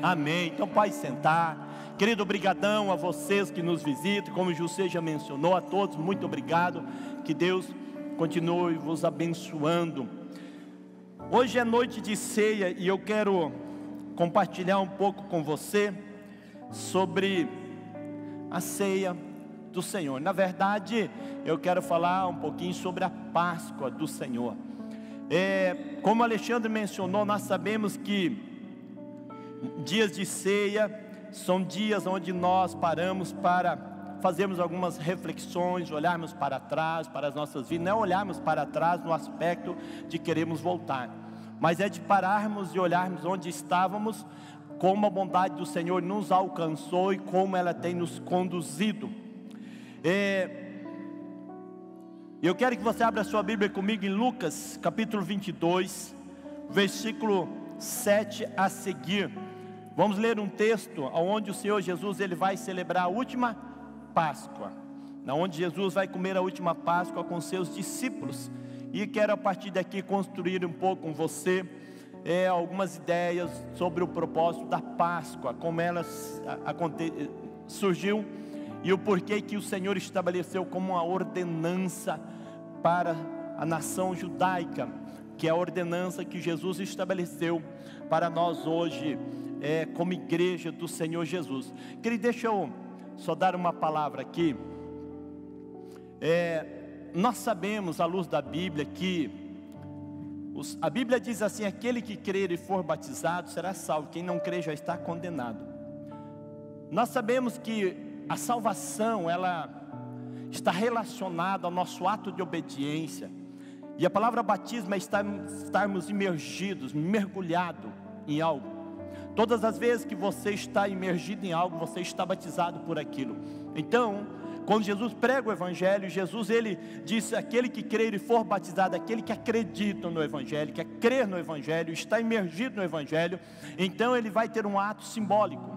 Amém. Então pode sentar. Querido, obrigadão a vocês que nos visitam, como o José já mencionou, a todos, muito obrigado. Que Deus continue vos abençoando. Hoje é noite de ceia e eu quero compartilhar um pouco com você sobre a ceia do Senhor. Na verdade, eu quero falar um pouquinho sobre a Páscoa do Senhor. Como Alexandre mencionou, nós sabemos que dias de ceia são dias onde nós paramos para fazermos algumas reflexões, olharmos para trás, para as nossas vidas. Não é olharmos para trás no aspecto de queremos voltar, mas é de pararmos e olharmos onde estávamos, como a bondade do Senhor nos alcançou e como ela tem nos conduzido. Eu quero que você abra a sua Bíblia comigo em Lucas capítulo 22, versículo 7 a seguir. Vamos ler um texto onde o Senhor Jesus ele vai celebrar a última Páscoa, onde Jesus vai comer a última Páscoa com seus discípulos. E quero a partir daqui construir um pouco com você algumas ideias sobre o propósito da Páscoa, como ela surgiu e o porquê que o Senhor estabeleceu como uma ordenança para a nação judaica, que é a ordenança que Jesus estabeleceu para nós hoje, como igreja do Senhor Jesus. Querido, deixa eu só dar uma palavra aqui. Nós sabemos, à luz da Bíblia, que a Bíblia diz assim: aquele que crer e for batizado será salvo, quem não crer já está condenado. Nós sabemos que a salvação, ela está relacionada ao nosso ato de obediência. E a palavra batismo é estarmos imergidos, mergulhado em algo. Todas as vezes que você está imergido em algo, você está batizado por aquilo. Então, quando Jesus prega o Evangelho, Jesus ele disse: aquele que crer e for batizado, aquele que acredita no Evangelho, que crer no Evangelho, está imergido no Evangelho, então ele vai ter um ato simbólico,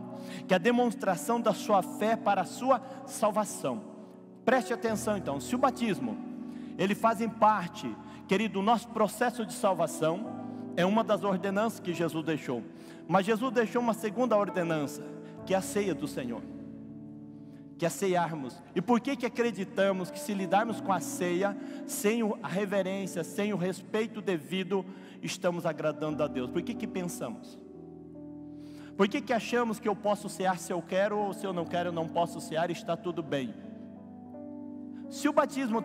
que é a demonstração da sua fé para a sua salvação. Preste atenção então, se o batismo, ele fazem parte, querido, do nosso processo de salvação, é uma das ordenanças que Jesus deixou. Mas Jesus deixou uma segunda ordenança, que é a ceia do Senhor, que é ceiarmos. E por que acreditamos que se lidarmos com a ceia, sem a reverência, sem o respeito devido, estamos agradando a Deus? Por que pensamos? Por que achamos que eu posso cear se eu quero, ou se eu não quero, eu não posso cear e está tudo bem? Se o batismo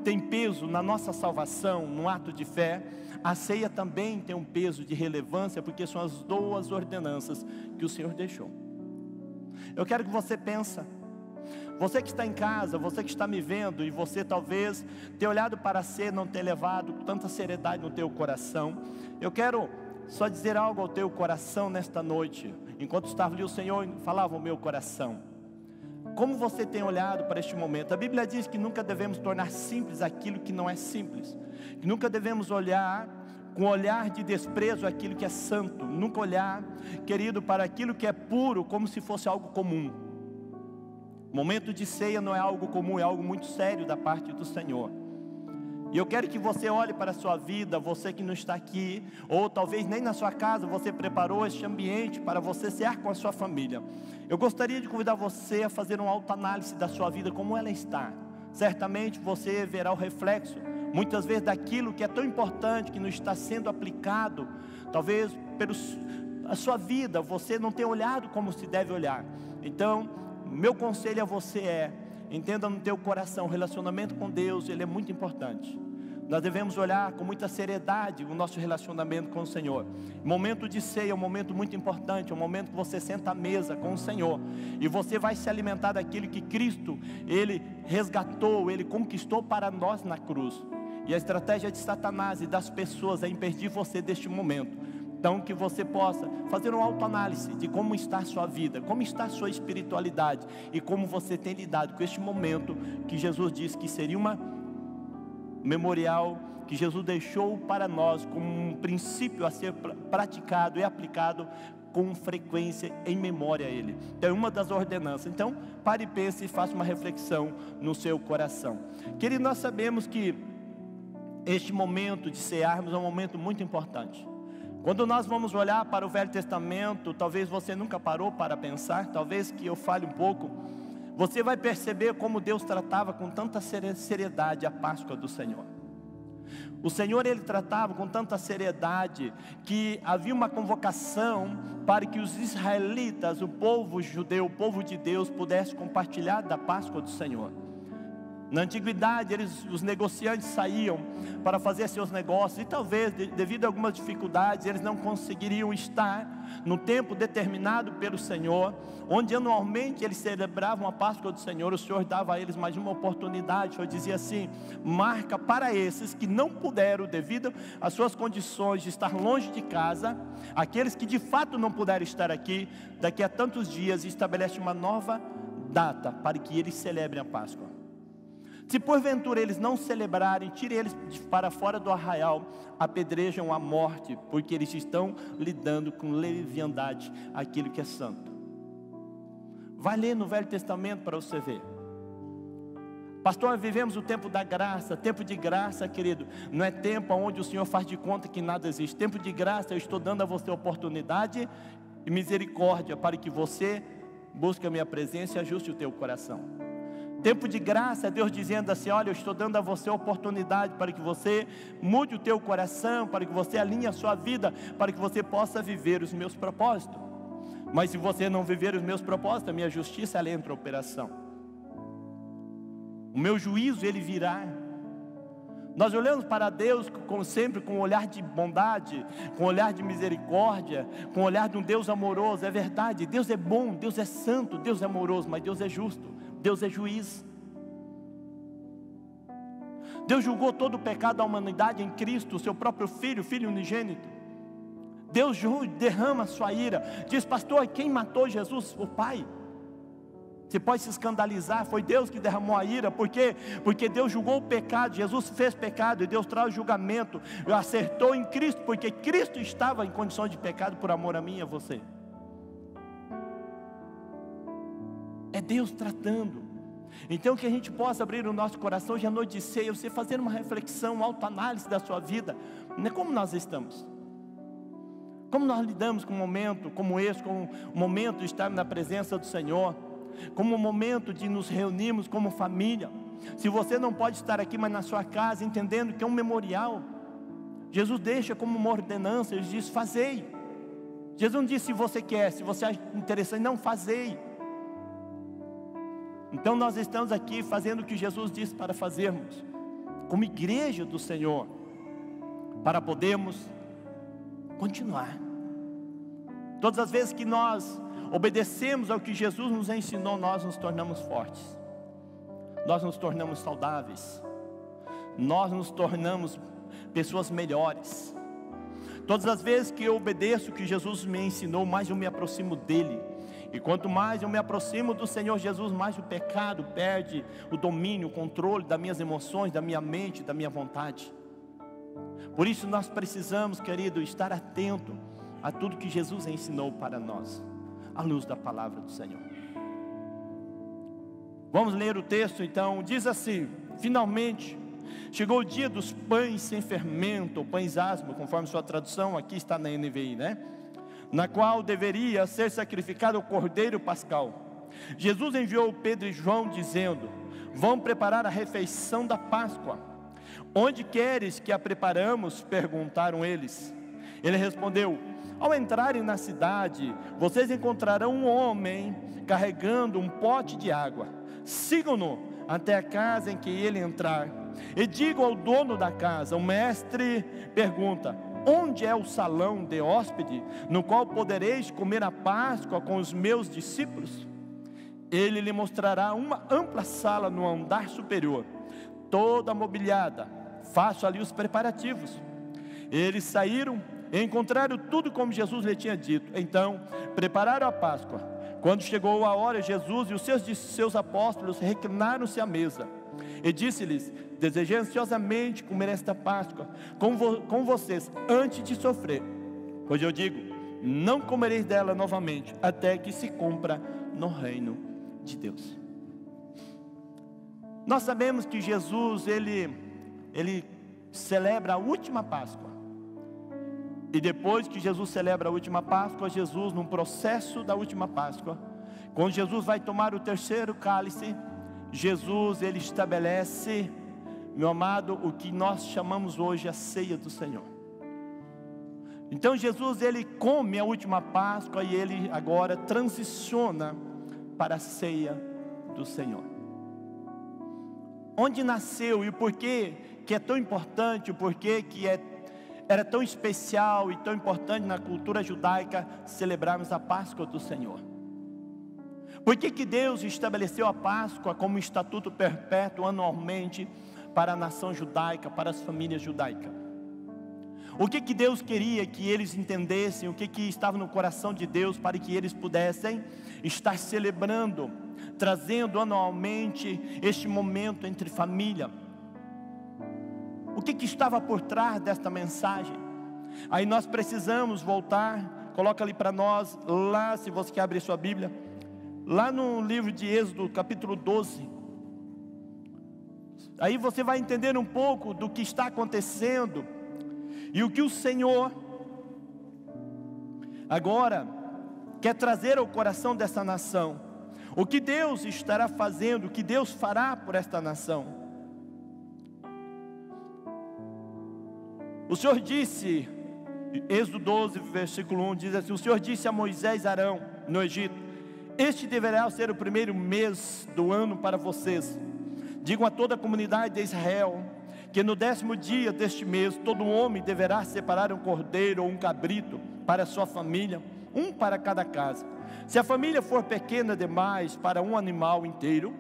tem peso na nossa salvação, no ato de fé, a ceia também tem um peso de relevância, porque são as duas ordenanças que o Senhor deixou. Eu quero que você pense, você que está em casa, você que está me vendo, e você talvez tenha olhado para a ceia, não tenha levado tanta seriedade no teu coração. Eu quero só dizer algo ao teu coração nesta noite. Enquanto estava ali, o Senhor falava ao meu coração. Como você tem olhado para este momento? A Bíblia diz que nunca devemos tornar simples aquilo que não é simples, que nunca devemos olhar com olhar de desprezo aquilo que é santo, nunca olhar, querido, para aquilo que é puro como se fosse algo comum. Momento de ceia não é algo comum, é algo muito sério da parte do Senhor. E eu quero que você olhe para a sua vida, você que não está aqui, ou talvez nem na sua casa você preparou este ambiente para você cear com a sua família. Eu gostaria de convidar você a fazer uma autoanálise da sua vida, como ela está. Certamente você verá o reflexo, muitas vezes, daquilo que é tão importante, que não está sendo aplicado, talvez a sua vida, você não tem olhado como se deve olhar. Então, meu conselho a você entenda no teu coração, o relacionamento com Deus, ele é muito importante. Nós devemos olhar com muita seriedade o nosso relacionamento com o Senhor. O momento de ceia é um momento muito importante, é um momento que você senta à mesa com o Senhor, e você vai se alimentar daquilo que Cristo, Ele resgatou, Ele conquistou para nós na cruz. E a estratégia de Satanás e das pessoas é impedir você deste momento. Então, que você possa fazer uma autoanálise de como está a sua vida, como está a sua espiritualidade, e como você tem lidado com este momento que Jesus disse que seria uma memorial, que Jesus deixou para nós como um princípio a ser praticado e aplicado com frequência em memória a Ele. Então, é uma das ordenanças. Então, pare e pense e faça uma reflexão no seu coração. Querido, nós sabemos que este momento de cearmos é um momento muito importante. Quando nós vamos olhar para o Velho Testamento, talvez você nunca parou para pensar, talvez que eu fale um pouco, você vai perceber como Deus tratava com tanta seriedade a Páscoa do Senhor. O Senhor, Ele tratava com tanta seriedade, que havia uma convocação para que os israelitas, o povo judeu, o povo de Deus, pudesse compartilhar da Páscoa do Senhor. Na antiguidade, os negociantes saíam para fazer seus negócios, e talvez, devido a algumas dificuldades, eles não conseguiriam estar no tempo determinado pelo Senhor, onde anualmente eles celebravam a Páscoa do Senhor. O Senhor dava a eles mais uma oportunidade. O Senhor dizia assim: marca para esses que não puderam, devido às suas condições de estar longe de casa, aqueles que de fato não puderam estar aqui, daqui a tantos dias, estabelece uma nova data para que eles celebrem a Páscoa. Se porventura eles não celebrarem, tire eles para fora do arraial, apedrejam a morte, porque eles estão lidando com leviandade aquilo que é santo. Vai ler no Velho Testamento para você ver. Pastor, vivemos o tempo da graça. Tempo de graça, querido, não é tempo onde o Senhor faz de conta que nada existe. Tempo de graça, eu estou dando a você oportunidade e misericórdia para que você busque a minha presença e ajuste o teu coração. Tempo de graça é Deus dizendo assim: olha, eu estou dando a você a oportunidade para que você mude o teu coração, para que você alinhe a sua vida, para que você possa viver os meus propósitos. Mas se você não viver os meus propósitos, a minha justiça ela entra em operação. O meu juízo ele virá. Nós olhamos para Deus sempre com um olhar de bondade, com um olhar de misericórdia, com um olhar de um Deus amoroso. É verdade, Deus é bom, Deus é santo, Deus é amoroso, mas Deus é justo. Deus é juiz. Deus julgou todo o pecado da humanidade em Cristo, o seu próprio Filho, Filho unigênito. Deus derrama a sua ira. Diz: pastor, quem matou Jesus? O Pai. Você pode se escandalizar, foi Deus que derramou a ira. Por quê? Porque Deus julgou o pecado, Jesus fez pecado, e Deus traz julgamento, acertou em Cristo, porque Cristo estava em condições de pecado por amor a mim e a você. É Deus tratando. Então que a gente possa abrir o nosso coração hoje à noite de ceia, você fazer uma reflexão, uma autoanálise da sua vida, né? Como nós estamos? Como nós lidamos com um momento como esse, com o momento de estar na presença do Senhor, como um momento de nos reunirmos como família? Se você não pode estar aqui, mas na sua casa, entendendo que é um memorial, Jesus deixa como uma ordenança, Ele diz: fazei. Jesus não disse se você quer, se você acha interessante, não, fazei. Então nós estamos aqui fazendo o que Jesus disse para fazermos, como igreja do Senhor, para podermos continuar. Todas as vezes que nós obedecemos ao que Jesus nos ensinou, nós nos tornamos fortes, nós nos tornamos saudáveis, nós nos tornamos pessoas melhores. Todas as vezes que eu obedeço o que Jesus me ensinou, mais eu me aproximo dEle. E quanto mais eu me aproximo do Senhor Jesus, mais o pecado perde o domínio, o controle das minhas emoções, da minha mente, da minha vontade. Por isso nós precisamos, querido, estar atento a tudo que Jesus ensinou para nós, à luz da palavra do Senhor. Vamos ler o texto então. Diz assim: finalmente chegou o dia dos pães sem fermento, ou pães asmos, conforme sua tradução, aqui está na NVI, né? Na qual deveria ser sacrificado o cordeiro pascal. Jesus enviou Pedro e João dizendo: vão preparar a refeição da Páscoa. Onde queres que a preparamos? Perguntaram eles. Ele respondeu: ao entrarem na cidade, vocês encontrarão um homem carregando um pote de água. Sigam-no até a casa em que ele entrar, e digam ao dono da casa: o mestre pergunta: onde é o salão de hóspede, no qual podereis comer a Páscoa com os meus discípulos? Ele lhe mostrará uma ampla sala no andar superior, toda mobiliada. Faço ali os preparativos. Eles saíram e encontraram tudo como Jesus lhe tinha dito. Então prepararam a Páscoa. Quando chegou a hora, Jesus e os seus apóstolos reclinaram-se à mesa. E disse-lhes: desejei ansiosamente comer esta Páscoa com vocês antes de sofrer. Pois eu digo, não comereis dela novamente, até que se cumpra no reino de Deus. Nós sabemos que Jesus, ele celebra a última Páscoa. E depois que Jesus celebra a última Páscoa, Jesus, num processo da última Páscoa, quando Jesus vai tomar o terceiro cálice, Jesus, ele estabelece, meu amado, o que nós chamamos hoje a ceia do Senhor. Então Jesus, ele come a última Páscoa e ele agora transiciona para a ceia do Senhor. Onde nasceu e por que é tão importante, o porquê que era tão especial e tão importante na cultura judaica celebrarmos a Páscoa do Senhor? Por que Deus estabeleceu a Páscoa como um estatuto perpétuo anualmente para a nação judaica, para as famílias judaicas? O que Deus queria que eles entendessem, o que estava no coração de Deus para que eles pudessem estar celebrando, trazendo anualmente este momento entre família? O que estava por trás desta mensagem? Aí nós precisamos voltar, coloca ali para nós, lá se você quer abrir sua Bíblia, lá no livro de Êxodo, capítulo 12. Aí você vai entender um pouco do que está acontecendo e o que o Senhor agora quer trazer ao coração dessa nação. O que Deus estará fazendo, o que Deus fará por esta nação. O Senhor disse, Êxodo 12, versículo 1, diz assim: o Senhor disse a Moisés e Arão no Egito: este deverá ser o primeiro mês do ano para vocês. Digam a toda a comunidade de Israel que no 10º dia deste mês, todo homem deverá separar um cordeiro ou um cabrito para a sua família, um para cada casa. Se a família for pequena demais para um animal inteiro,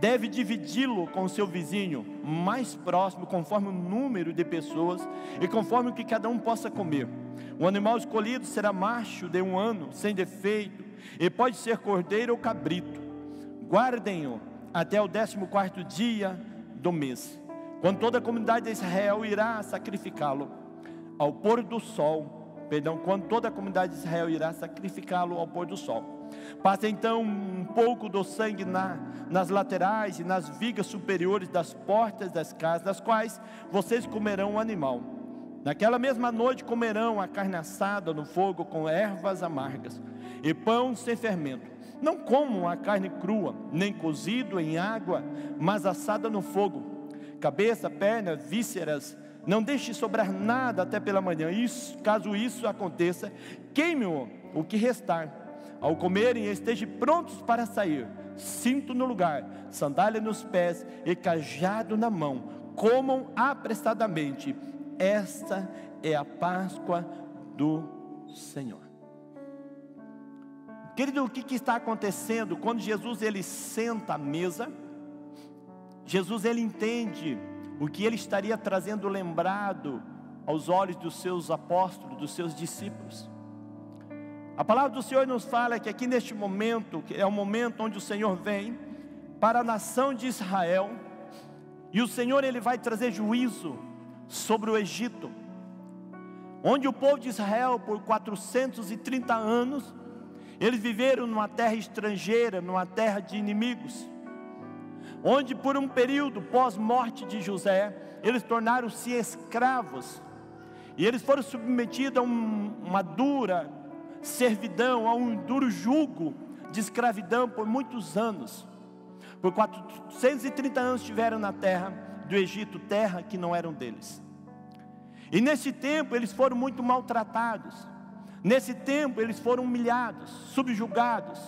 deve dividi-lo com seu vizinho mais próximo, conforme o número de pessoas e conforme o que cada um possa comer. O animal escolhido será macho de 1 ano, sem defeito, e pode ser cordeiro ou cabrito. Guardem-o até o 14º dia do mês, quando toda a comunidade de Israel irá sacrificá-lo ao pôr do sol. Quando toda a comunidade de Israel irá sacrificá-lo ao pôr do sol. Passe então um pouco do sangue nas laterais e nas vigas superiores das portas das casas, das quais vocês comerão o animal. Naquela mesma noite comerão a carne assada no fogo com ervas amargas e pão sem fermento. Não comam a carne crua, nem cozido em água, mas assada no fogo. Cabeça, perna, vísceras, não deixe sobrar nada até pela manhã. Caso isso aconteça, queime-o o que restar. Ao comerem, estejam prontos para sair, cinto no lugar, sandália nos pés e cajado na mão. Comam apressadamente. Esta é a Páscoa do Senhor. Querido, o que está acontecendo? Quando Jesus ele senta à mesa, Jesus ele entende o que ele estaria trazendo lembrado aos olhos dos seus apóstolos, dos seus discípulos. A palavra do Senhor nos fala que aqui neste momento, que é o momento onde o Senhor vem para a nação de Israel, e o Senhor ele vai trazer juízo sobre o Egito, onde o povo de Israel por 430 anos, eles viveram numa terra estrangeira, numa terra de inimigos, onde por um período pós-morte de José, eles tornaram-se escravos, e eles foram submetidos a uma dura servidão, a um duro jugo de escravidão por muitos anos. Por 430 anos estiveram na terra do Egito, terra que não eram deles. E nesse tempo eles foram muito maltratados, nesse tempo eles foram humilhados, subjugados,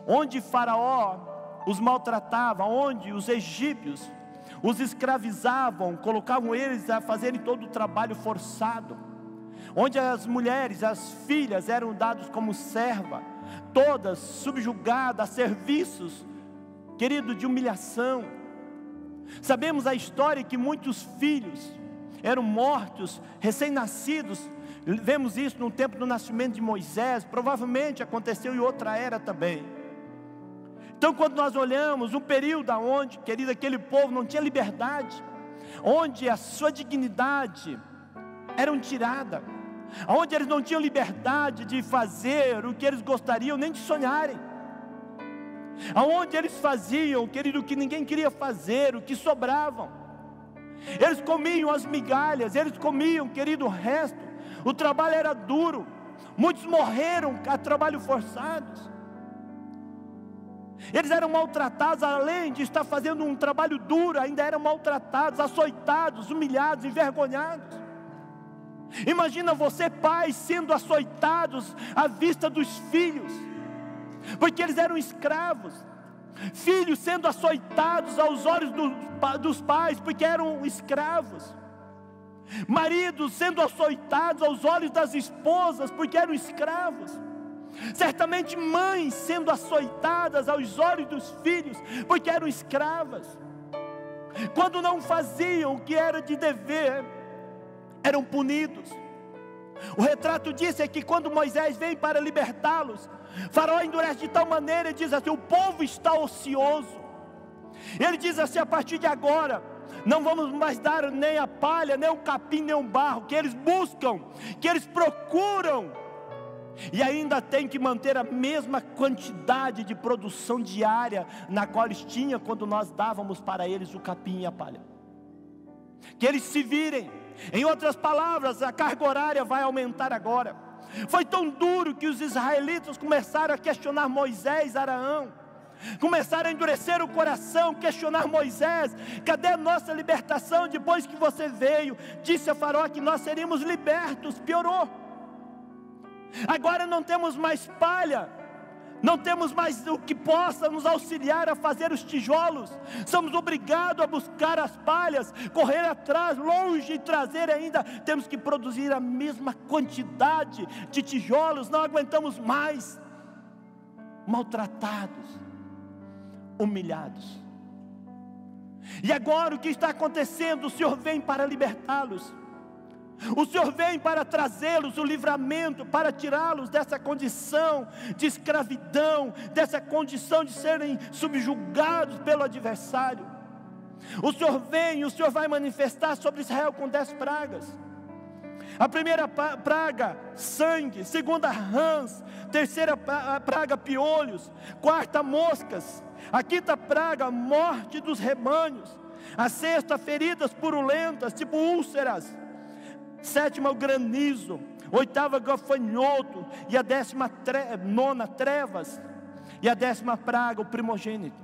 onde Faraó os maltratava, onde os egípcios os escravizavam, colocavam eles a fazerem todo o trabalho forçado, onde as mulheres, as filhas eram dadas como serva, todas subjugadas a serviços, querido, de humilhação. Sabemos a história que muitos filhos eram mortos, recém-nascidos. Vemos isso no tempo do nascimento de Moisés, provavelmente aconteceu em outra era também. Então quando nós olhamos um período onde, querido, aquele povo não tinha liberdade, onde a sua dignidade era tirada, onde eles não tinham liberdade de fazer o que eles gostariam nem de sonharem, aonde eles faziam, querido, o que ninguém queria fazer, o que sobravam, eles comiam as migalhas, eles comiam, querido, o resto, o trabalho era duro, muitos morreram a trabalho forçados. Eles eram maltratados, além de estar fazendo um trabalho duro, ainda eram maltratados, açoitados, humilhados, envergonhados. Imagina você, pai, sendo açoitados à vista dos filhos, porque eles eram escravos. Filhos sendo açoitados aos olhos dos pais, porque eram escravos. Maridos sendo açoitados aos olhos das esposas, porque eram escravos. Certamente mães sendo açoitadas aos olhos dos filhos, porque eram escravas. Quando não faziam o que era de dever, eram punidos. O retrato disso é que quando Moisés vem para libertá-los, Faraó endurece de tal maneira e diz assim: o povo está ocioso. Ele diz assim: a partir de agora não vamos mais dar nem a palha, nem o capim, nem o barro, que eles buscam, que eles procuram, e ainda tem que manter a mesma quantidade de produção diária na qual eles tinham quando nós dávamos para eles o capim e a palha. Que eles se virem. Em outras palavras, a carga horária vai aumentar agora. Foi tão duro que os israelitas começaram a questionar Moisés, Arão, começaram a endurecer o coração, questionar Moisés: cadê a nossa libertação depois que você veio? Disse a Faraó que nós seríamos libertos. Piorou. Agora não temos mais palha, não temos mais o que possa nos auxiliar a fazer os tijolos. Somos obrigados a buscar as palhas, correr atrás, longe, e trazer ainda. Temos que produzir a mesma quantidade de tijolos. Não aguentamos mais. Maltratados, humilhados. E agora o que está acontecendo? O Senhor vem para libertá-los. O Senhor vem para trazê-los o livramento, para tirá-los dessa condição de escravidão, dessa condição de serem subjugados pelo adversário. O Senhor vem e o Senhor vai manifestar sobre Israel com 10 pragas. A primeira praga, sangue. Segunda, rãs. Terceira praga, piolhos. Quarta, moscas. A quinta praga, morte dos rebanhos. A sexta, feridas purulentas, tipo úlceras. Sétima, o granizo. Oitava, gafanhoto. E a 19ª, trevas. E a 10ª praga, o primogênito.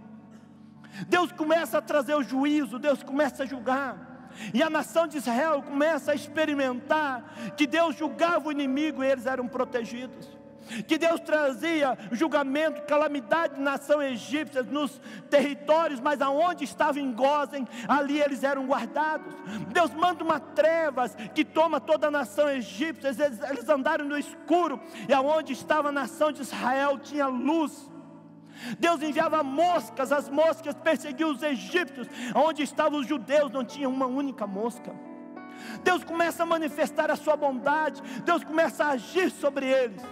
Deus começa a trazer o juízo, Deus começa a julgar. E a nação de Israel começa a experimentar que Deus julgava o inimigo e eles eram protegidos. Que Deus trazia julgamento, calamidade na nação egípcia, nos territórios, mas aonde estava em Gósen, ali eles eram guardados. Deus manda uma trevas que toma toda a nação egípcia, eles andaram no escuro, e aonde estava a nação de Israel tinha luz. Deus enviava moscas, as moscas perseguiam os egípcios, onde estavam os judeus não tinha uma única mosca. Deus começa a manifestar a sua bondade, Deus começa a agir sobre eles.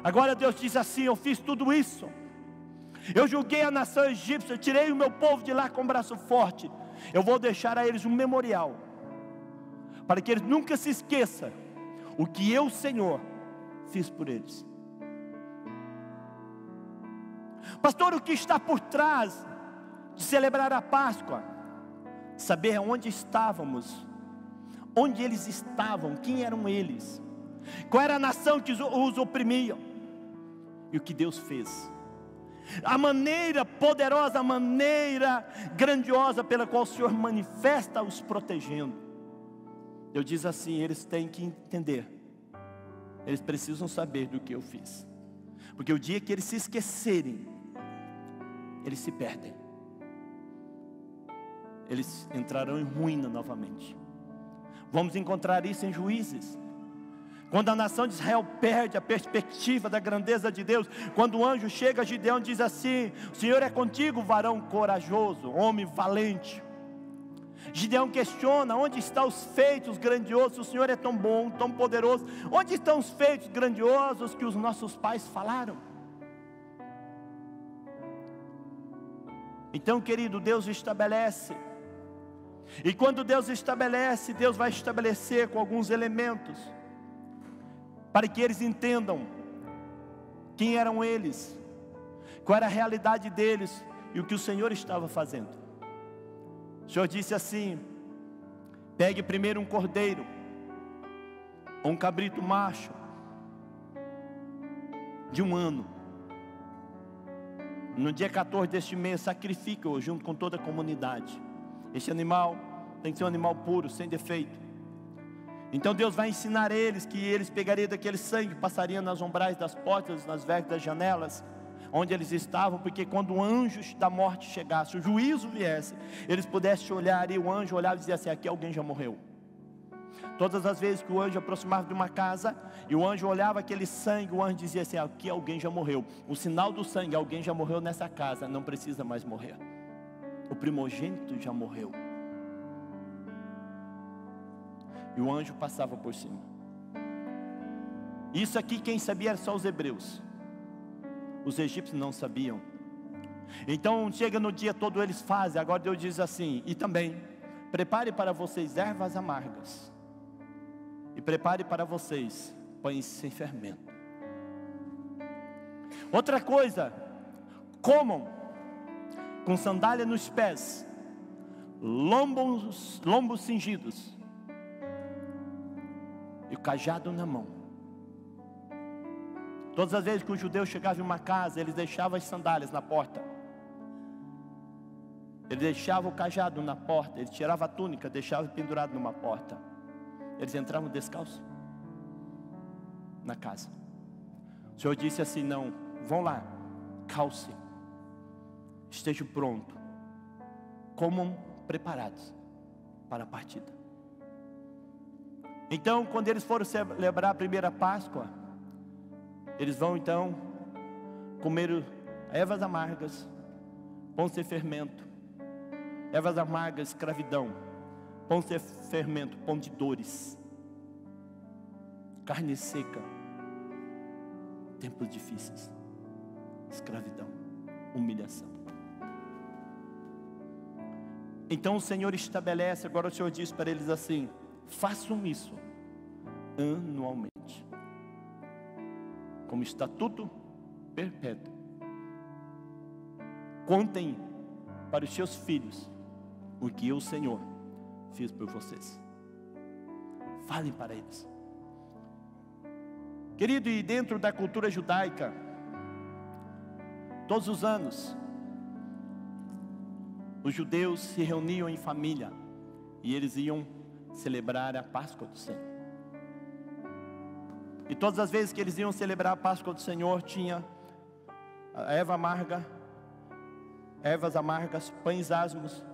Agora Deus diz assim: eu fiz tudo isso, eu julguei a nação egípcia, tirei o meu povo de lá com braço forte. Eu vou deixar a eles um memorial, para que eles nunca se esqueçam o que eu, Senhor, fiz por eles. Pastor, o que está por trás de celebrar a Páscoa? Saber onde estávamos, onde eles estavam, quem eram eles, qual era a nação que os oprimia, e o que Deus fez, a maneira poderosa, a maneira grandiosa pela qual o Senhor manifesta os protegendo. Deus diz assim: eles têm que entender, eles precisam saber do que eu fiz, porque o dia que eles se esquecerem, eles se perdem, eles entrarão em ruína novamente. Vamos encontrar isso em Juízes, quando a nação de Israel perde a perspectiva da grandeza de Deus. Quando o anjo chega a Gideão e diz assim: o Senhor é contigo, varão corajoso, homem valente. Gideão questiona: onde estão os feitos grandiosos? O Senhor é tão bom, tão poderoso. Onde estão os feitos grandiosos que os nossos pais falaram? Então, querido, Deus estabelece. E quando Deus estabelece, Deus vai estabelecer com alguns elementos, para que eles entendam quem eram eles, qual era a realidade deles e o que o Senhor estava fazendo. O Senhor disse assim: pegue primeiro um cordeiro, ou um cabrito macho de 1 ano. No dia 14 deste mês, sacrifica-o junto com toda a comunidade. Este animal tem que ser um animal puro, sem defeito. Então Deus vai ensinar eles que eles pegariam daquele sangue, passariam nas umbrais das portas, nas vergas das janelas, onde eles estavam, porque quando o anjo da morte chegasse, o juízo viesse, eles pudessem olhar, e o anjo olhava e dizia assim: aqui alguém já morreu. Todas as vezes que o anjo aproximava de uma casa, e o anjo olhava aquele sangue, o anjo dizia assim: aqui alguém já morreu. O sinal do sangue: alguém já morreu nessa casa, não precisa mais morrer. O primogênito já morreu. E o anjo passava por cima. Isso aqui quem sabia era só os hebreus. Os egípcios não sabiam. Então chega no dia todo, eles fazem. Agora Deus diz assim: e também prepare para vocês ervas amargas, e prepare para vocês pães sem fermento. Outra coisa: comam com sandália nos pés, lombos cingidos e o cajado na mão. Todas as vezes que o judeu chegava em uma casa, eles deixavam as sandálias na porta, ele deixava o cajado na porta, ele tirava a túnica, deixava pendurado numa porta. Eles entravam descalços na casa. O Senhor disse assim: não, vão lá, calcem, estejam prontos, comam preparados para a partida. Então, quando eles foram celebrar a primeira Páscoa, eles vão então comer ervas amargas, pão sem fermento. Ervas amargas, escravidão. Pão sem fermento, pão de dores. Carne seca, tempos difíceis, escravidão, humilhação. Então o Senhor estabelece, agora o Senhor diz para eles assim: façam isso anualmente, como estatuto perpétuo. Contem para os seus filhos o que eu, Senhor, fiz por vocês. Falem para eles. Querido, e dentro da cultura judaica, todos os anos, os judeus se reuniam em família e eles iam celebrar a Páscoa do Senhor. E todas as vezes que eles iam celebrar a Páscoa do Senhor, tinha a erva amarga, ervas amargas, pães asmos,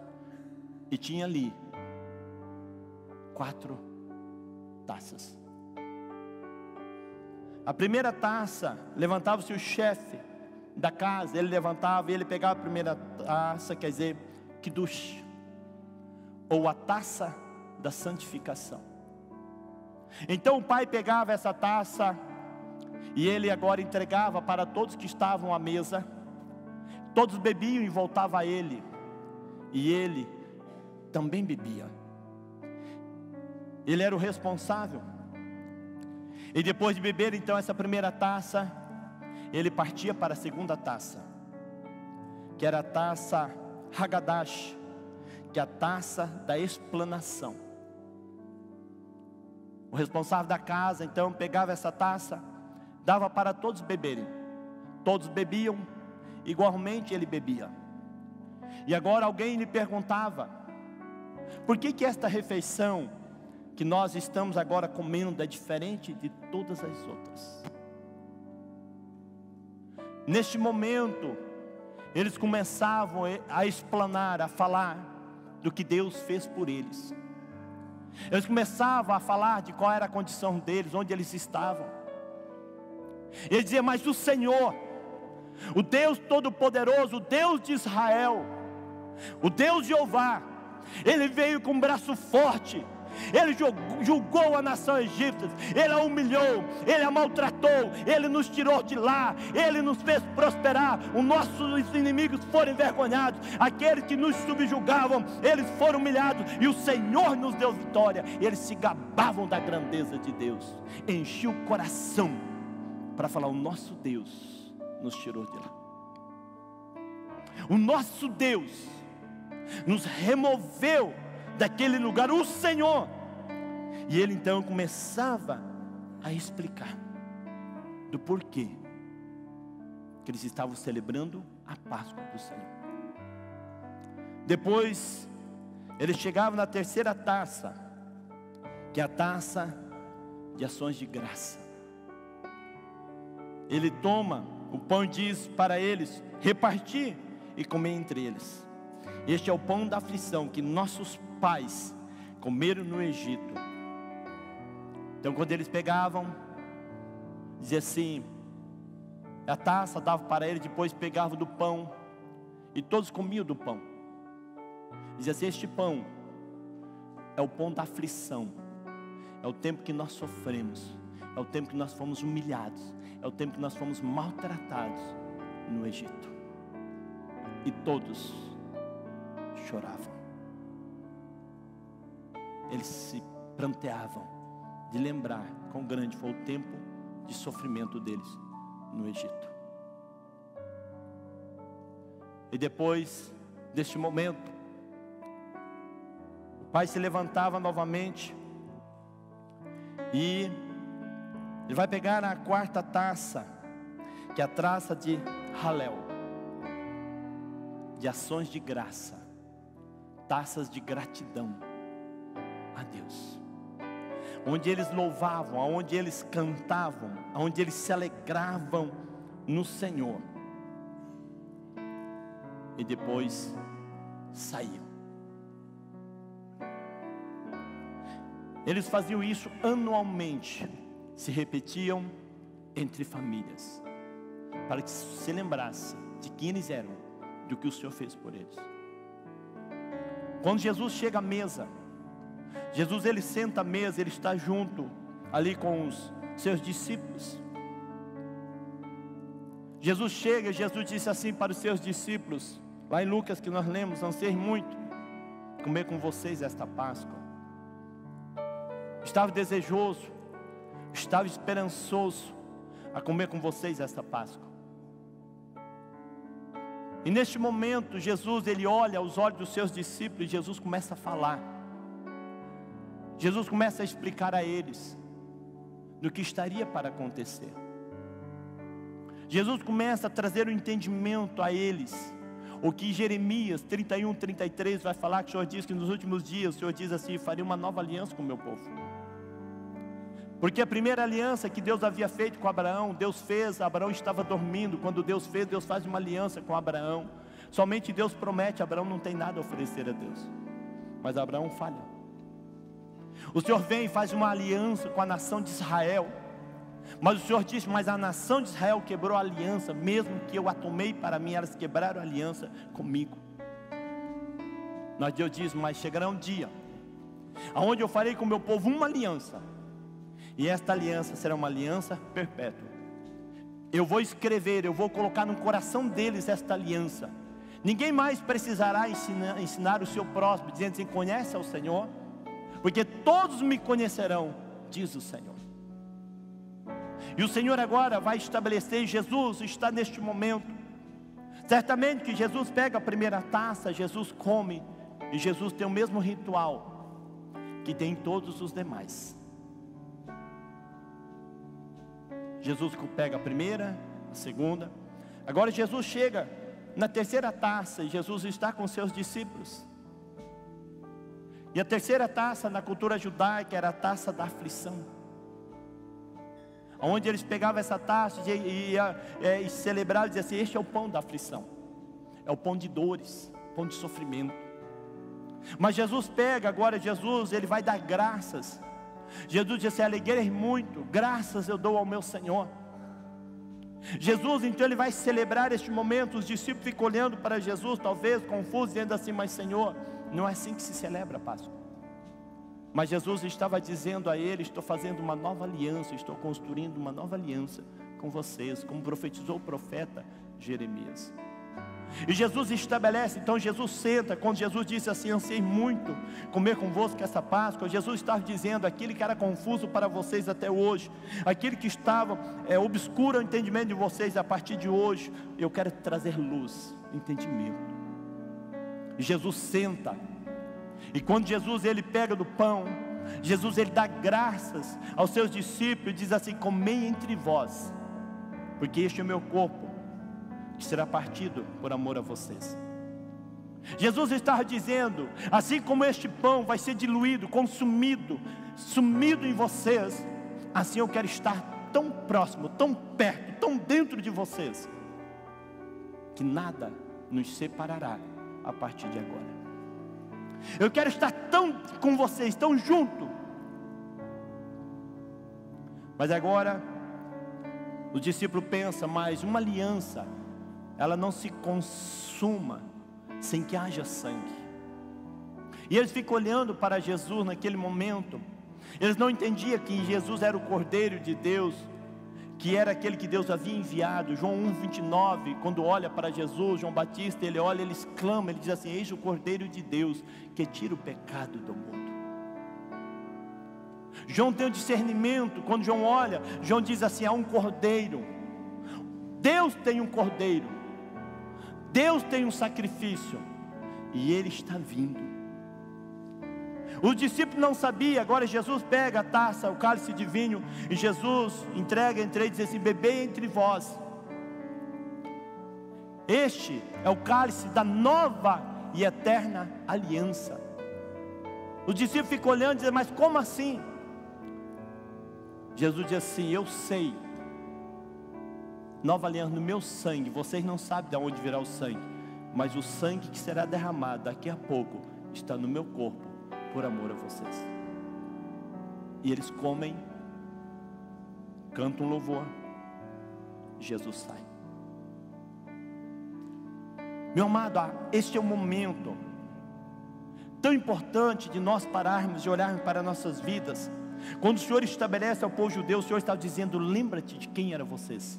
e tinha ali 4 taças. A primeira taça, levantava-se o chefe da casa, ele levantava e ele pegava a primeira taça, quer dizer, Kiddush, ou a taça da santificação. Então o pai pegava essa taça e ele agora entregava para todos que estavam à mesa. Todos bebiam e voltavam a ele, e ele também bebia. Ele era o responsável. E depois de beber então essa primeira taça, ele partia para a segunda taça, que era a taça Hagadash, que é a taça da explanação. O responsável da casa então pegava essa taça, dava para todos beberem. Todos bebiam, igualmente ele bebia. E agora alguém lhe perguntava: por que esta refeição que nós estamos agora comendo é diferente de todas as outras? Neste momento, eles começavam a explanar, a falar do que Deus fez por eles. Eles começavam a falar de qual era a condição deles, onde eles estavam. Ele dizia: mas o Senhor, o Deus Todo-Poderoso, o Deus de Israel, o Deus Jeová, Ele veio com um braço forte. Ele julgou a nação egípcia, Ele a humilhou, Ele a maltratou, Ele nos tirou de lá, Ele nos fez prosperar. Os nossos inimigos foram envergonhados, aqueles que nos subjugavam, eles foram humilhados, e o Senhor nos deu vitória. Eles se gabavam da grandeza de Deus, enchiam o coração para falar: o nosso Deus nos tirou de lá, o nosso Deus nos removeu daquele lugar, o Senhor. E ele então começava a explicar do porquê que eles estavam celebrando a Páscoa do Senhor. Depois, eles chegavam na terceira taça, que é a taça de ações de graça. Ele toma o pão e diz para eles repartir e comer entre eles. Este é o pão da aflição que nossos pais comeram no Egito. Então quando eles pegavam, dizia assim, a taça dava para ele, depois pegavam do pão, e todos comiam do pão. Dizia assim, este pão é o pão da aflição, é o tempo que nós sofremos, é o tempo que nós fomos humilhados, é o tempo que nós fomos maltratados no Egito. E todos choravam. Eles se pranteavam de lembrar quão grande foi o tempo de sofrimento deles no Egito. E depois deste momento, o pai se levantava novamente e ele vai pegar a quarta taça, que é a taça de Halel, de ações de graça, taças de gratidão a Deus, onde eles louvavam, onde eles cantavam, onde eles se alegravam no Senhor. E depois saíam. Eles faziam isso anualmente, se repetiam entre famílias, para que se lembrasse de quem eles eram, do que o Senhor fez por eles. Quando Jesus chega à mesa, Jesus ele senta à mesa, ele está junto ali com os seus discípulos. Jesus chega, Jesus disse assim para os seus discípulos, lá em Lucas que nós lemos, anseiei muito comer com vocês esta Páscoa. Estava desejoso, estava esperançoso a comer com vocês esta Páscoa. E neste momento Jesus ele olha aos olhos dos seus discípulos e Jesus começa a falar. Jesus começa a explicar a eles do que estaria para acontecer. Jesus começa a trazer o entendimento a eles. O que Jeremias 31, 33 vai falar, que o Senhor diz que nos últimos dias, o Senhor diz assim, farei uma nova aliança com o meu povo. Porque a primeira aliança que Deus havia feito com Abraão, Deus fez, Abraão estava dormindo. Quando Deus fez, Deus faz uma aliança com Abraão. Somente Deus promete, Abraão não tem nada a oferecer a Deus. Mas Abraão falha. O Senhor vem e faz uma aliança com a nação de Israel. Mas o Senhor disse, mas a nação de Israel quebrou a aliança. Mesmo que eu a tomei para mim, elas quebraram a aliança comigo. Mas Deus diz, mas chegará um dia onde eu farei com o meu povo uma aliança. E esta aliança será uma aliança perpétua. Eu vou escrever, eu vou colocar no coração deles esta aliança. Ninguém mais precisará ensinar o seu próximo, dizendo assim, conhece ao Senhor? Porque todos me conhecerão, diz o Senhor. E o Senhor agora vai estabelecer, Jesus está neste momento. Certamente que Jesus pega a primeira taça, Jesus come, e Jesus tem o mesmo ritual que tem em todos os demais. Jesus pega a primeira, a segunda. Agora Jesus chega na terceira taça, e Jesus está com seus discípulos. E a terceira taça na cultura judaica era a taça da aflição, onde eles pegavam essa taça e celebravam e diziam assim, este é o pão da aflição, é o pão de dores, pão de sofrimento. Mas Jesus pega agora, Jesus ele vai dar graças. Jesus diz assim, alegrei muito, graças eu dou ao meu Senhor. Jesus então ele vai celebrar este momento. Os discípulos ficam olhando para Jesus, talvez confusos, dizendo assim, mas Senhor, não é assim que se celebra a Páscoa. Mas Jesus estava dizendo a ele, estou fazendo uma nova aliança, estou construindo uma nova aliança com vocês, como profetizou o profeta Jeremias. E Jesus estabelece, então Jesus senta, quando Jesus disse assim, anseiei muito comer convosco essa Páscoa, Jesus estava dizendo, aquilo que era confuso para vocês até hoje, aquilo que estava obscuro ao entendimento de vocês, a partir de hoje, eu quero trazer luz, entendimento. E Jesus senta, e quando Jesus ele pega do pão, Jesus, ele dá graças aos seus discípulos e diz assim: comei entre vós, porque este é o meu corpo, que será partido por amor a vocês. Jesus estava dizendo: assim como este pão vai ser diluído, consumido, sumido em vocês, assim eu quero estar tão próximo, tão perto, tão dentro de vocês, que nada nos separará a partir de agora. Eu quero estar tão com vocês, tão junto. Mas agora o discípulo pensa: mas uma aliança, ela não se consuma sem que haja sangue. E eles ficam olhando para Jesus naquele momento. Eles não entendiam que Jesus era o Cordeiro de Deus, que era aquele que Deus havia enviado. João 1:29, quando olha para Jesus, João Batista, ele olha, ele exclama, ele diz assim: eis o Cordeiro de Deus, que tira o pecado do mundo. João tem o discernimento. Quando João olha, João diz assim: há um Cordeiro. Deus tem um Cordeiro, Deus tem um sacrifício, e Ele está vindo. Os discípulos não sabiam. Agora Jesus pega a taça, o cálice de vinho, e Jesus entrega entre eles e diz assim: bebei entre vós. Este é o cálice da nova e eterna aliança. Os discípulos ficam olhando e dizem: mas como assim? Jesus diz assim: eu sei, nova aliança no meu sangue. Vocês não sabem de onde virá o sangue, mas o sangue que será derramado daqui a pouco está no meu corpo, por amor a vocês. E eles comem, cantam um louvor, Jesus sai. Meu amado, este é um momento tão importante de nós pararmos e olharmos para nossas vidas. Quando o Senhor estabelece ao povo judeu, o Senhor está dizendo: lembra-te de quem eram vocês.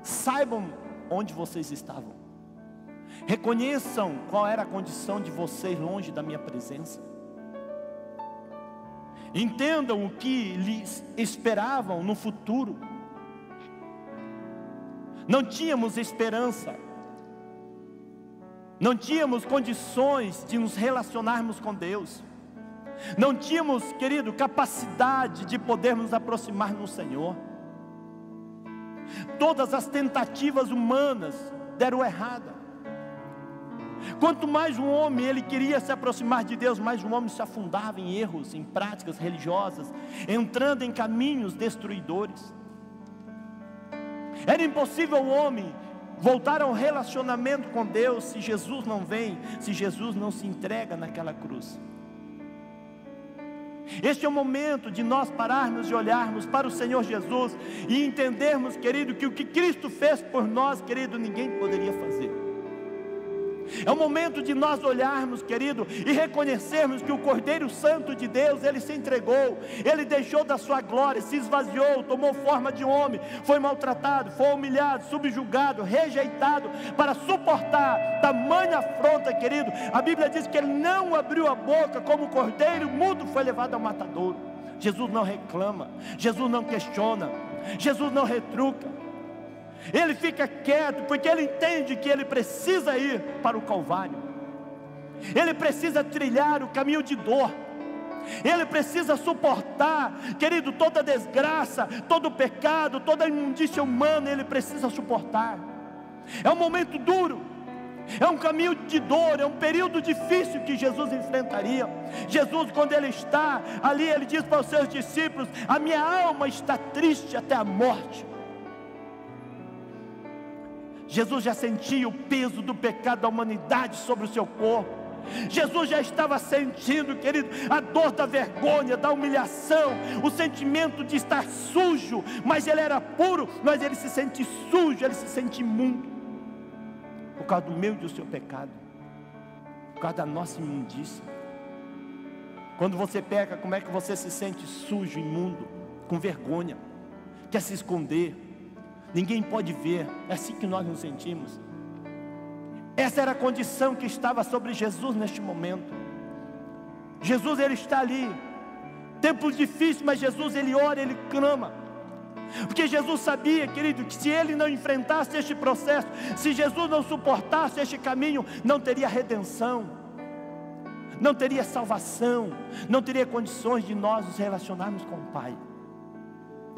Saibam onde vocês estavam. Reconheçam qual era a condição de vocês longe da minha presença. Entendam o que lhes esperavam no futuro. Não tínhamos esperança, não tínhamos condições de nos relacionarmos com Deus, não tínhamos, querido, capacidade de podermos nos aproximar do Senhor. Todas as tentativas humanas deram errada. Quanto mais um homem ele queria se aproximar de Deus, mais um homem se afundava em erros, em práticas religiosas, entrando em caminhos destruidores. Era impossível o homem voltar a um relacionamento com Deus se Jesus não vem, se Jesus não se entrega naquela cruz. Este é o momento de nós pararmos e olharmos para o Senhor Jesus e entendermos, querido, que o que Cristo fez por nós, querido, ninguém poderia fazer. É o momento de nós olharmos, querido, e reconhecermos que o Cordeiro Santo de Deus, Ele se entregou, Ele deixou da sua glória, se esvaziou, tomou forma de homem, foi maltratado, foi humilhado, subjugado, rejeitado, para suportar tamanha afronta, querido. A Bíblia diz que Ele não abriu a boca, como o cordeiro mudo foi levado ao matadouro. Jesus não reclama, Jesus não questiona, Jesus não retruca. Ele fica quieto, porque ele entende que ele precisa ir para o Calvário. Ele precisa trilhar o caminho de dor. Ele precisa suportar, querido, toda desgraça, todo pecado, toda imundícia humana. Ele precisa suportar. É um momento duro, é um caminho de dor, é um período difícil que Jesus enfrentaria. Jesus, quando ele está ali, ele diz para os seus discípulos: a minha alma está triste até a morte. Jesus já sentia o peso do pecado da humanidade sobre o seu corpo. Jesus já estava sentindo, querido, a dor da vergonha, da humilhação, o sentimento de estar sujo, mas ele era puro, mas ele se sente sujo, ele se sente imundo, por causa do meu e do seu pecado, por causa da nossa imundícia. Quando você peca, como é que você se sente sujo, imundo, com vergonha, quer se esconder, ninguém pode ver? É assim que nós nos sentimos. Essa era a condição que estava sobre Jesus neste momento. Jesus, ele está ali, tempos difíceis, mas Jesus, ele ora, ele clama, porque Jesus sabia, querido, que se ele não enfrentasse este processo, se Jesus não suportasse este caminho, não teria redenção, não teria salvação, não teria condições de nós nos relacionarmos com o Pai.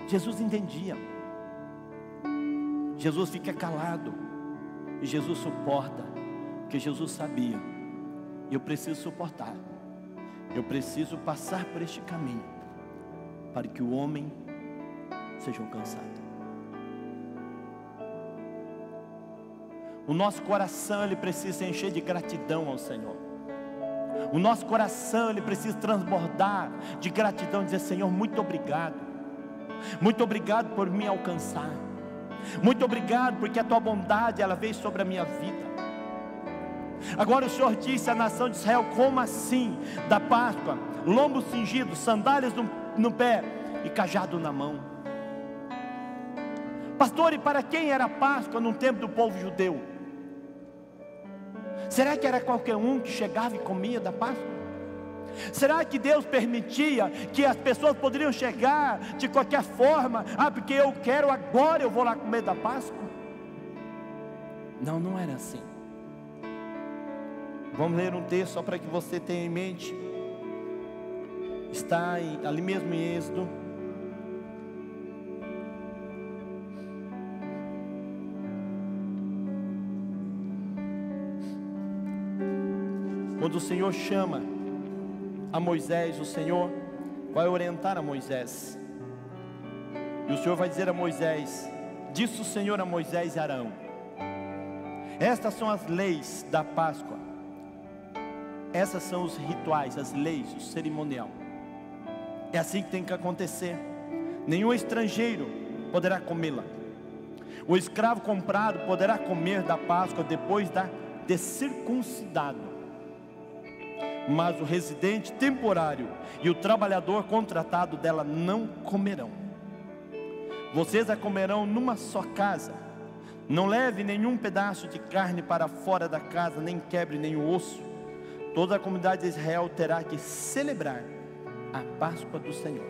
Jesus entendia. Jesus fica calado e Jesus suporta, porque Jesus sabia: eu preciso suportar, eu preciso passar por este caminho para que o homem seja alcançado. O nosso coração, ele precisa se encher de gratidão ao Senhor. O nosso coração, ele precisa transbordar de gratidão, dizer: Senhor, muito obrigado. Muito obrigado por me alcançar. Muito obrigado porque a tua bondade, ela veio sobre a minha vida. Agora o Senhor disse à nação de Israel: como assim? Da Páscoa, lombo cingido, sandálias no pé e cajado na mão. Pastor, e para quem era a Páscoa no tempo do povo judeu? Será que era qualquer um que chegava e comia da Páscoa? Será que Deus permitia que as pessoas poderiam chegar de qualquer forma? Porque eu quero agora, eu vou lá comer da Páscoa? Não, não era assim. Vamos ler um texto só para que você tenha em mente. Está ali mesmo em Êxodo. Quando o Senhor chama a Moisés, o Senhor vai orientar a Moisés. E o Senhor vai dizer a Moisés: disse o Senhor a Moisés e Arão: estas são as leis da Páscoa. Essas são os rituais, as leis, o cerimonial. É assim que tem que acontecer. Nenhum estrangeiro poderá comê-la. O escravo comprado poderá comer da Páscoa depois de circuncidado, mas o residente temporário e o trabalhador contratado dela não comerão. Vocês a comerão numa só casa. Não leve nenhum pedaço de carne para fora da casa, nem quebre nenhum osso. Toda a comunidade de Israel terá que celebrar a Páscoa do Senhor.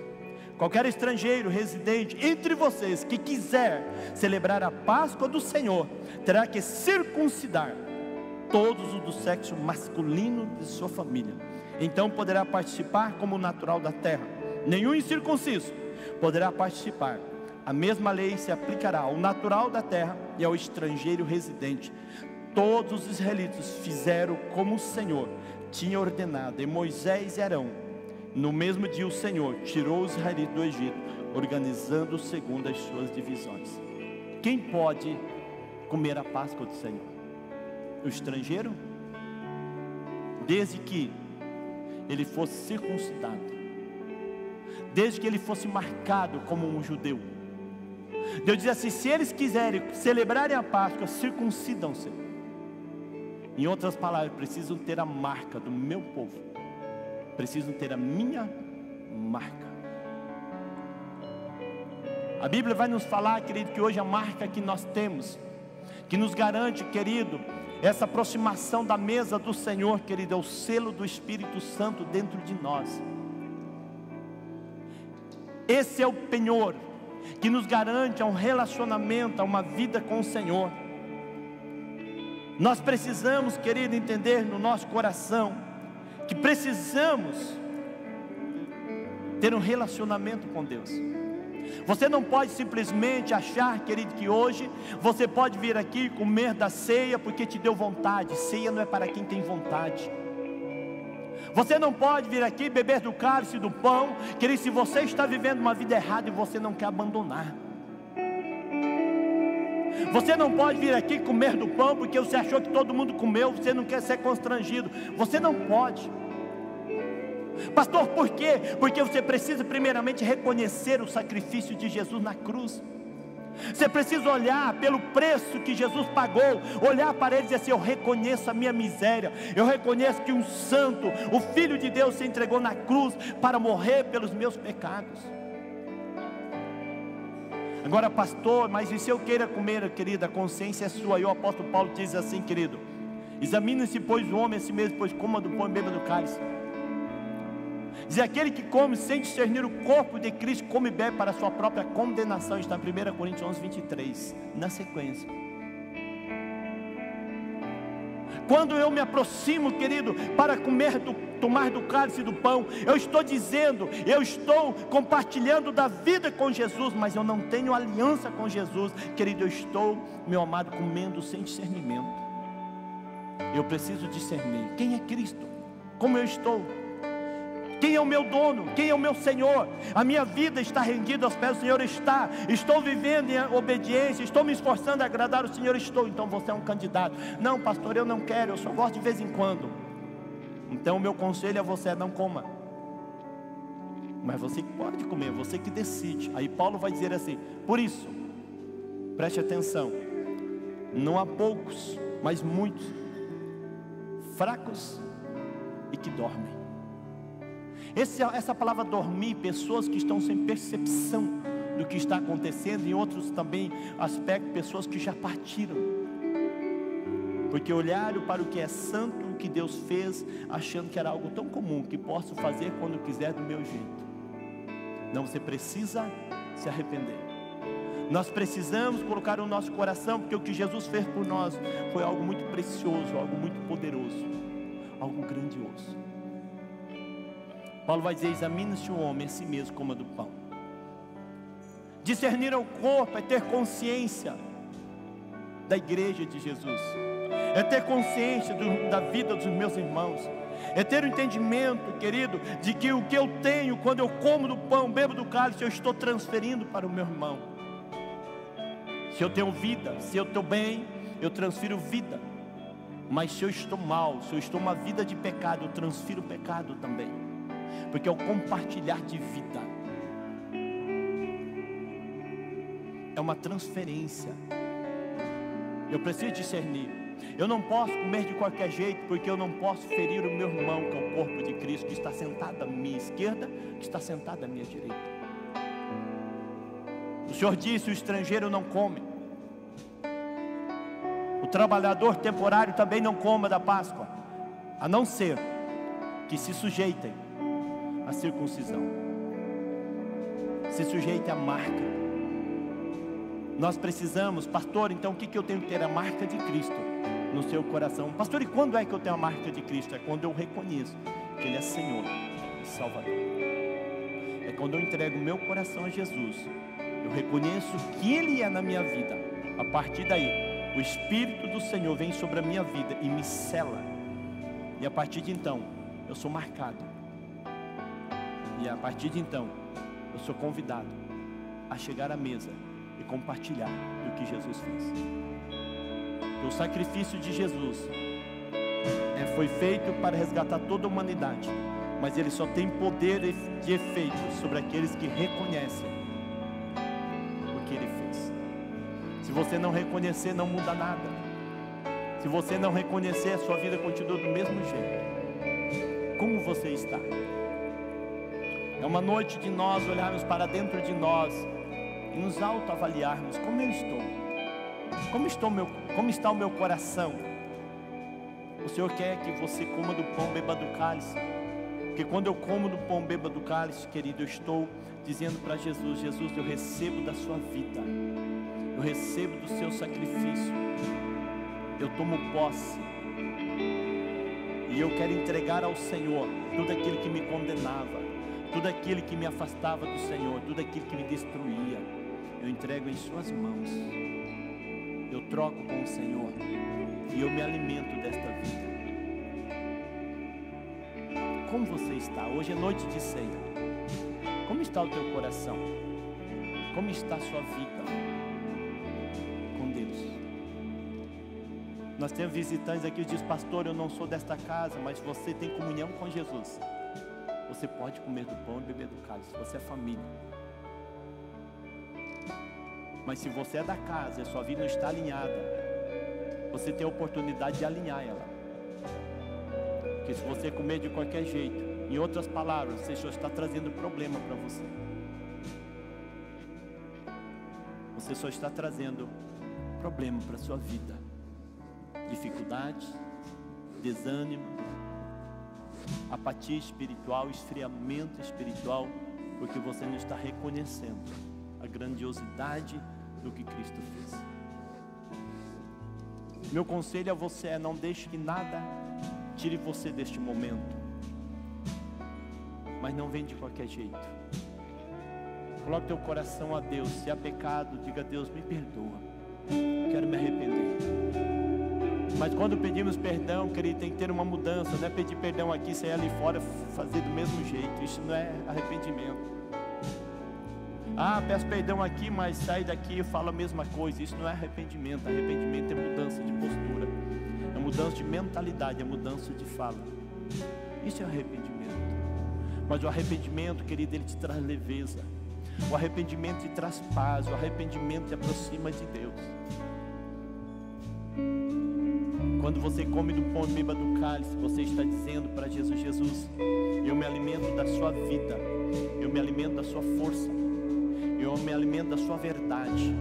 Qualquer estrangeiro residente entre vocês que quiser celebrar a Páscoa do Senhor terá que circuncidar todos os do sexo masculino de sua família. Então poderá participar como natural da terra. Nenhum incircunciso poderá participar. A mesma lei se aplicará ao natural da terra e ao estrangeiro residente. Todos os israelitas fizeram como o Senhor tinha ordenado. E Moisés e Arão, no mesmo dia o Senhor tirou os israelitas do Egito, organizando segundo as suas divisões. Quem pode comer a Páscoa do Senhor? O estrangeiro, desde que ele fosse circuncidado, desde que ele fosse marcado como um judeu. Deus diz assim: se eles quiserem celebrarem a Páscoa, circuncidam-se. Em outras palavras, precisam ter a marca do meu povo, precisam ter a minha marca. A Bíblia vai nos falar, querido, que hoje a marca que nós temos, que nos garante, querido, essa aproximação da mesa do Senhor, querido, é o selo do Espírito Santo dentro de nós. Esse é o penhor que nos garante um relacionamento, uma vida com o Senhor. Nós precisamos, querido, entender no nosso coração que precisamos ter um relacionamento com Deus. Você não pode simplesmente achar, querido, que hoje você pode vir aqui comer da ceia porque te deu vontade. Ceia não é para quem tem vontade. Você não pode vir aqui beber do cálice do pão, querido, se você está vivendo uma vida errada e você não quer abandonar. Você não pode vir aqui comer do pão porque você achou que todo mundo comeu, você não quer ser constrangido. Você não pode. Pastor, por quê? Porque você precisa primeiramente reconhecer o sacrifício de Jesus na cruz. Você precisa olhar pelo preço que Jesus pagou, olhar para ele e dizer assim: eu reconheço a minha miséria, eu reconheço que um santo, o Filho de Deus, se entregou na cruz para morrer pelos meus pecados. Agora, pastor, mas e se eu queira comer, querida, a consciência é sua. E o apóstolo Paulo diz assim, querido: examine-se, pois, o homem a si mesmo, pois coma do pão e beba do cálice. Diz: aquele que come sem discernir o corpo de Cristo, come e bebe para a sua própria condenação. Está em 1 Coríntios 11, 23, na sequência. Quando eu me aproximo, querido, para tomar do cálice do pão, eu estou dizendo, eu estou compartilhando da vida com Jesus, mas eu não tenho aliança com Jesus, querido, eu estou, meu amado, comendo sem discernimento. Eu preciso discernir quem é Cristo, como eu estou, quem é o meu dono, quem é o meu Senhor. A minha vida está rendida aos pés do Senhor, estou vivendo em obediência, estou me esforçando a agradar o Senhor, estou. Então você é um candidato. Não, pastor, eu não quero, eu só gosto de vez em quando. Então o meu conselho a você é: não coma. Mas você que pode comer, você que decide. Aí Paulo vai dizer assim: por isso, preste atenção, não há poucos, mas muitos fracos e que dormem. Essa palavra dormir, pessoas que estão sem percepção do que está acontecendo, em outros também aspectos, pessoas que já partiram, porque olharam para o que é santo, o que Deus fez, achando que era algo tão comum, que posso fazer quando quiser do meu jeito. Não, você precisa se arrepender. Nós precisamos colocar no nosso coração, porque o que Jesus fez por nós foi algo muito precioso, algo muito poderoso, algo grandioso. Paulo vai dizer: examine-se o homem a si mesmo, coma do pão. Discernir o corpo é ter consciência da igreja de Jesus, é ter consciência da vida dos meus irmãos, é ter o entendimento, querido, de que o que eu tenho, quando eu como do pão, bebo do cálice, eu estou transferindo para o meu irmão. Se eu tenho vida, se eu estou bem, eu transfiro vida. Mas se eu estou mal, se eu estou uma vida de pecado, eu transfiro pecado também. Porque é o compartilhar de vida, é uma transferência. Eu preciso discernir. Eu não posso comer de qualquer jeito, porque eu não posso ferir o meu irmão, que é o corpo de Cristo, que está sentado à minha esquerda, que está sentado à minha direita. O Senhor disse: o estrangeiro não come, o trabalhador temporário também não coma da Páscoa, a não ser que se sujeitem à circuncisão, se sujeitem à marca. Nós precisamos, pastor, então o que eu tenho que ter? A marca de Cristo no seu coração. Pastor, e quando é que eu tenho a marca de Cristo? É quando eu reconheço que Ele é Senhor e Salvador. É quando eu entrego o meu coração a Jesus, eu reconheço que Ele é na minha vida. A partir daí, o Espírito do Senhor vem sobre a minha vida e me sela. E a partir de então, eu sou marcado. E a partir de então, eu sou convidado a chegar à mesa e compartilhar do que Jesus fez. O sacrifício de Jesus foi feito para resgatar toda a humanidade, mas ele só tem poder de efeito sobre aqueles que reconhecem o que ele fez. Se você não reconhecer, não muda nada. Se você não reconhecer, a sua vida continua do mesmo jeito. Como você está? É uma noite de nós olharmos para dentro de nós e nos autoavaliarmos. Como eu estou? Como está o meu coração? O Senhor quer que você coma do pão, beba do cálice. Porque quando eu como do pão, beba do cálice, querido, eu estou dizendo para Jesus: Jesus, eu recebo da sua vida, eu recebo do seu sacrifício, eu tomo posse, e eu quero entregar ao Senhor tudo aquilo que me condenava, tudo aquilo que me afastava do Senhor, tudo aquilo que me destruía. Eu entrego em suas mãos. Eu troco com o Senhor e eu me alimento desta vida. Como você está? Hoje é noite de ceia. Como está o teu coração? Como está a sua vida com Deus? Nós temos visitantes aqui que dizem: pastor, eu não sou desta casa, mas você tem comunhão com Jesus. Você pode comer do pão e beber do cálice, você é família. Mas se você é da casa e a sua vida não está alinhada, você tem a oportunidade de alinhar ela. Porque se você comer de qualquer jeito, em outras palavras, você só está trazendo problema para você. Você só está trazendo problema para a sua vida. Dificuldade, desânimo, apatia espiritual, esfriamento espiritual, porque você não está reconhecendo a grandiosidade do que Cristo fez. Meu conselho a você é: não deixe que nada tire você deste momento. Mas não vem de qualquer jeito. Coloque teu coração a Deus. Se há pecado, diga: Deus, me perdoa, quero me arrepender. Mas quando pedimos perdão, querido, tem que ter uma mudança. Não é pedir perdão aqui, sair ali fora, fazer do mesmo jeito. Isso não é arrependimento. Ah, peço perdão aqui, mas sai daqui e falo a mesma coisa. Isso não é arrependimento. Arrependimento é mudança de postura, é mudança de mentalidade, é mudança de fala. Isso é arrependimento. Mas o arrependimento, querido, ele te traz leveza. O arrependimento te traz paz. O arrependimento te aproxima de Deus. Quando você come do pão e beba do cálice, você está dizendo para Jesus: Jesus, eu me alimento da sua vida, eu me alimento da sua força, eu me alimento da sua verdade,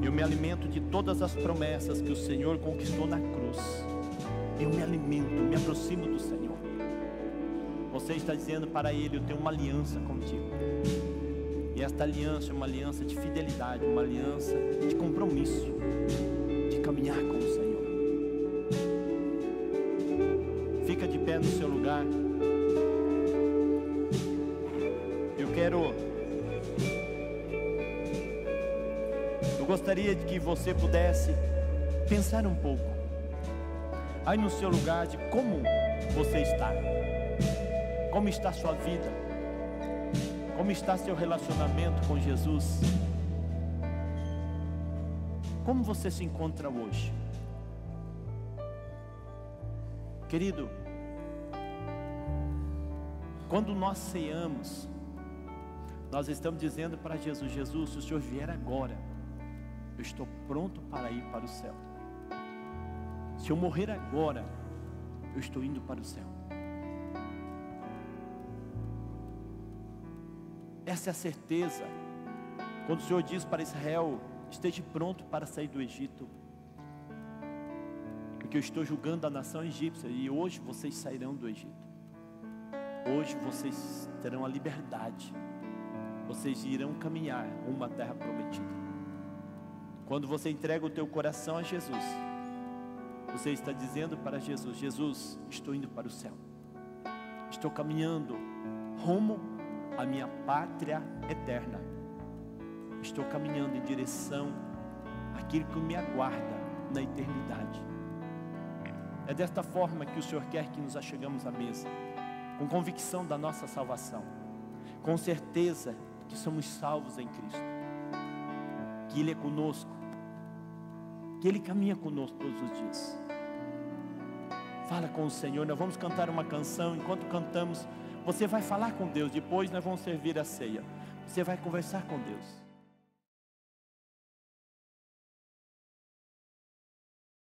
eu me alimento de todas as promessas que o Senhor conquistou na cruz. Eu me alimento, me aproximo do Senhor. Você está dizendo para Ele: eu tenho uma aliança contigo. E esta aliança é uma aliança de fidelidade, uma aliança de compromisso, de caminhar com o Senhor. Fica de pé no seu lugar. Eu gostaria de que você pudesse pensar um pouco aí no seu lugar, de como você está, como está a sua vida, como está seu relacionamento com Jesus, como você se encontra hoje. Querido, quando nós ceamos, nós estamos dizendo para Jesus: Jesus, se o Senhor vier agora, eu estou pronto para ir para o céu. Se eu morrer agora, eu estou indo para o céu. Essa é a certeza. Quando o Senhor diz para Israel: esteja pronto para sair do Egito, porque eu estou julgando a nação egípcia, e hoje vocês sairão do Egito. Hoje vocês terão a liberdade. Vocês irão caminhar rumo à terra prometida. Quando você entrega o teu coração a Jesus, você está dizendo para Jesus: Jesus, estou indo para o céu. Estou caminhando rumo à minha pátria eterna. Estou caminhando em direção àquilo que me aguarda na eternidade. É desta forma que o Senhor quer que nos achegamos à mesa, com convicção da nossa salvação, com certeza que somos salvos em Cristo, que Ele é conosco, que Ele caminha conosco todos os dias. Fala com o Senhor. Nós vamos cantar uma canção. Enquanto cantamos, você vai falar com Deus. Depois nós vamos servir a ceia. Você vai conversar com Deus.